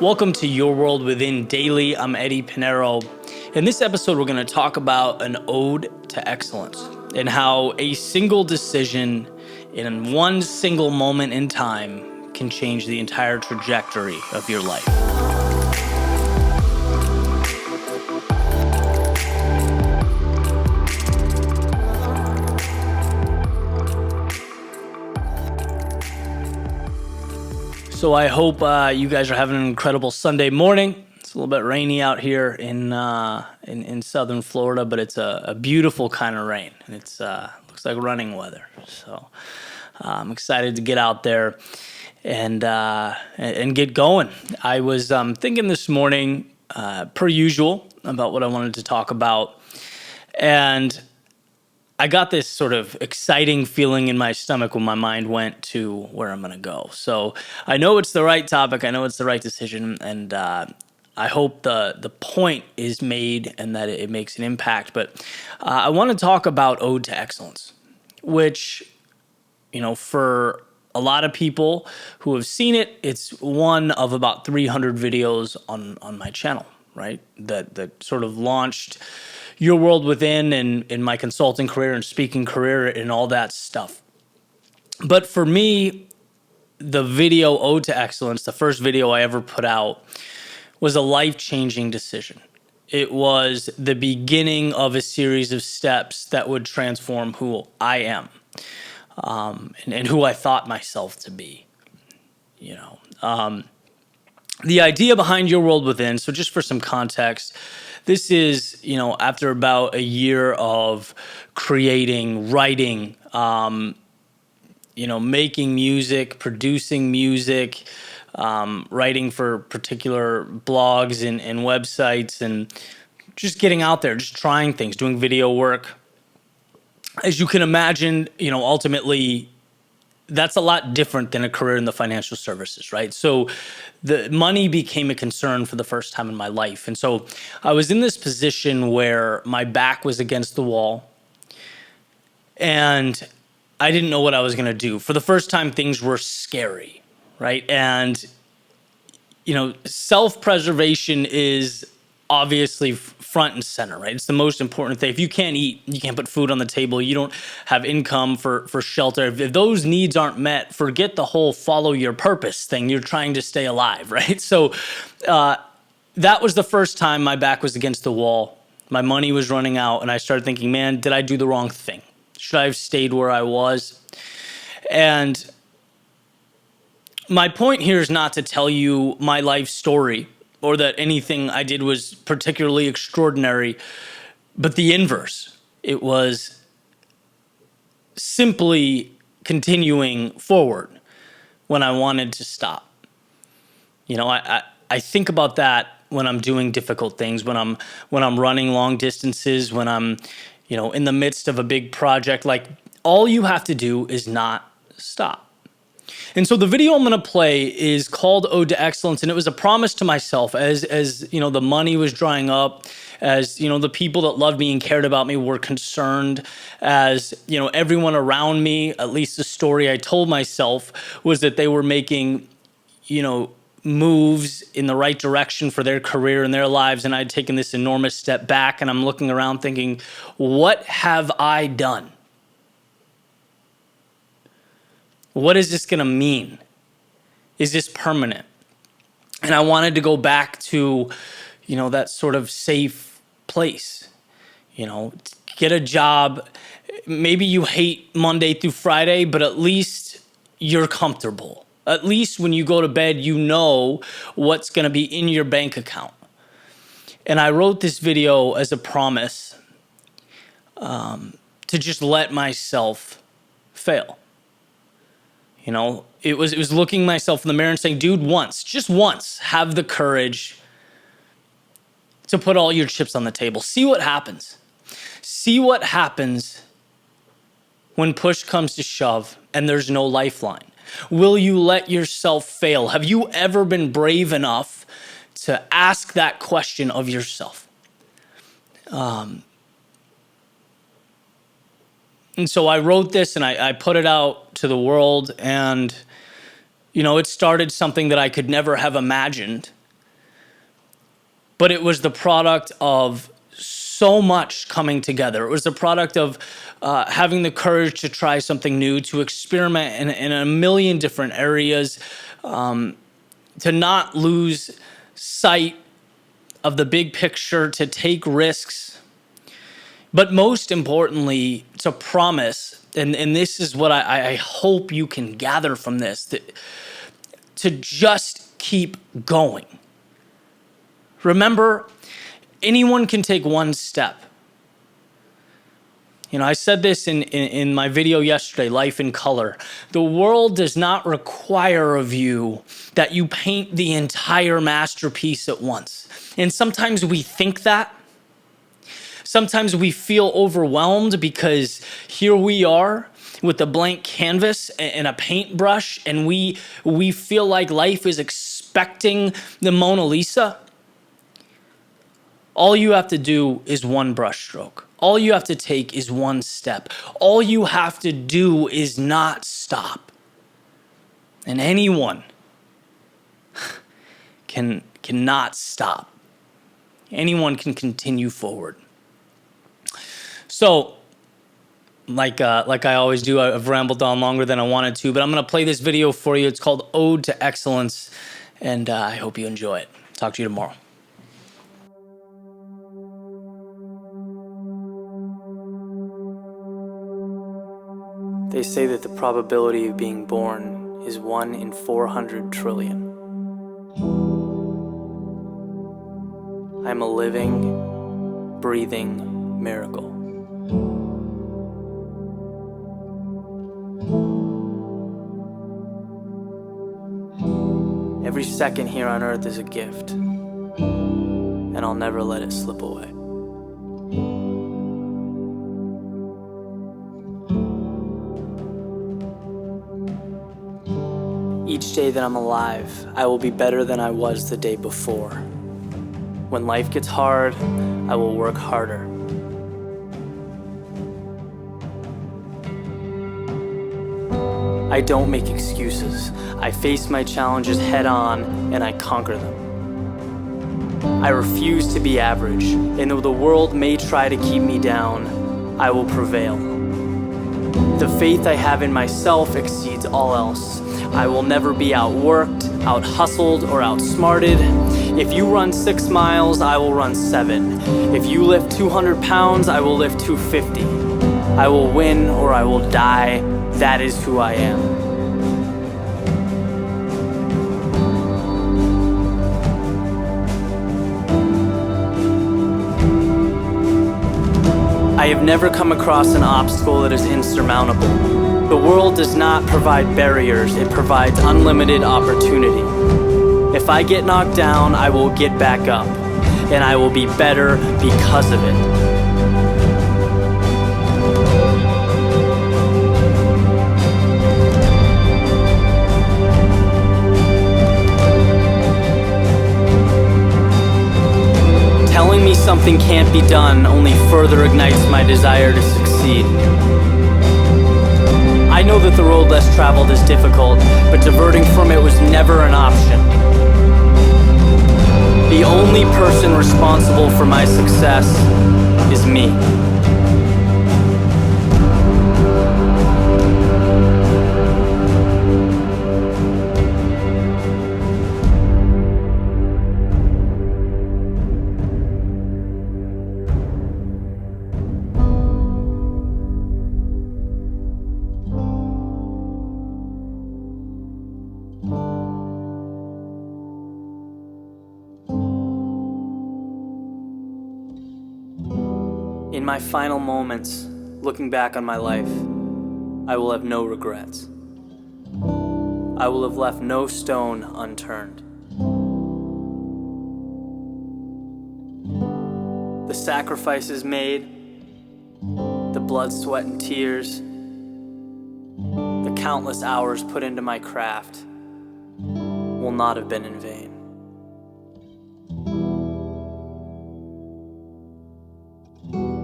Welcome to Your World Within Daily. I'm Eddie Pinero. In this episode, we're going to talk about an ode to excellence and how a single decision in one single moment in time can change the entire trajectory of your life. So I hope you guys are having an incredible Sunday morning. It's a little bit rainy out here in southern Florida, but it's a beautiful kind of rain, and it's looks like running weather. So I'm excited to get out there and get going. I was thinking this morning, per usual, about what I wanted to talk about, and I got this sort of exciting feeling in my stomach when my mind went to where I'm going to go. So I know it's the right topic. I know it's the right decision. And I hope the point is made and that it makes an impact. But I want to talk about Ode to Excellence, which, for a lot of people who have seen it, it's one of about 300 videos on my channel, right? That sort of launched Your World Within and in my consulting career and speaking career and all that stuff. But for me, the video Ode to Excellence, the first video I ever put out, was a life-changing decision. It was the beginning of a series of steps that would transform who I am, and who I thought myself to be. The idea behind Your World Within, so just for some context, this is, after about a year of creating, writing, making music, producing music, writing for particular blogs and websites, and just getting out there, just trying things, doing video work. As you can imagine, ultimately, that's a lot different than a career in the financial services, right? So the money became a concern for the first time in my life. And so I was in this position where my back was against the wall and I didn't know what I was going to do. For the first time, things were scary, right? And, self-preservation is obviously front and center, right? It's the most important thing. If you can't eat, you can't put food on the table, you don't have income for shelter. If those needs aren't met, forget the whole follow your purpose thing. You're trying to stay alive, right? So that was the first time my back was against the wall. My money was running out, and I started thinking, man, did I do the wrong thing? Should I have stayed where I was? And my point here is not to tell you my life story or that anything I did was particularly extraordinary, but the inverse. It was simply continuing forward when I wanted to stop. I think about that when I'm doing difficult things, when I'm running long distances, when I'm, in the midst of a big project. Like, all you have to do is not stop. And so the video I'm going to play is called Ode to Excellence, and it was a promise to myself as the money was drying up, as the people that loved me and cared about me were concerned, as everyone around me, at least the story I told myself was that they were making moves in the right direction for their career and their lives, and I'd taken this enormous step back, and I'm looking around thinking, what have I done? What is this going to mean? Is this permanent? And I wanted to go back to, that sort of safe place, get a job. Maybe you hate Monday through Friday, but at least you're comfortable. At least when you go to bed, you know what's going to be in your bank account. And I wrote this video as a promise to just let myself fail. It was looking myself in the mirror and saying, dude, just once, have the courage to put all your chips on the table. See what happens. See what happens when push comes to shove and there's no lifeline. Will you let yourself fail? Have you ever been brave enough to ask that question of yourself? And so I wrote this and I put it out to the world, and, it started something that I could never have imagined but it was the product of so much coming together. It was the product of having the courage to try something new, to experiment in a million different areas, to not lose sight of the big picture, to take risks, but most importantly, to promise, and this is what I hope you can gather from this, to just keep going. Remember, anyone can take one step. You know, I said this in my video yesterday, Life in Color. The world does not require of you that you paint the entire masterpiece at once. And sometimes we think that. Sometimes we feel overwhelmed because here we are with a blank canvas and a paintbrush, and we feel like life is expecting the Mona Lisa. All you have to do is one brushstroke. All you have to take is one step. All you have to do is not stop. And anyone cannot stop. Anyone can continue forward. So, like I always do, I've rambled on longer than I wanted to, but I'm going to play this video for you. It's called Ode to Excellence, and I hope you enjoy it. Talk to you tomorrow. They say that the probability of being born is 1 in 400 trillion. I'm a living, breathing miracle. Every second here on earth is a gift, and I'll never let it slip away. Each day that I'm alive, I will be better than I was the day before. When life gets hard, I will work harder. I don't make excuses. I face my challenges head on and I conquer them. I refuse to be average, and though the world may try to keep me down, I will prevail. The faith I have in myself exceeds all else. I will never be outworked, out-hustled, or outsmarted. If you run 6 miles, I will run 7. If you lift 200 pounds, I will lift 250. I will win or I will die. That is who I am. I have never come across an obstacle that is insurmountable. The world does not provide barriers, it provides unlimited opportunity. If I get knocked down, I will get back up, and I will be better because of it. Telling me something can't be done only further ignites my desire to succeed. I know that the road less traveled is difficult, but diverting from it was never an option. The only person responsible for my success is me. In my final moments, looking back on my life, I will have no regrets. I will have left no stone unturned. The sacrifices made, the blood, sweat, and tears, the countless hours put into my craft will not have been in vain.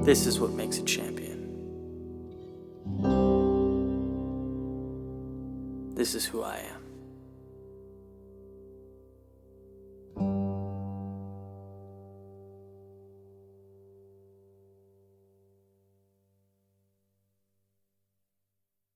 This is what makes a champion. This is who I am.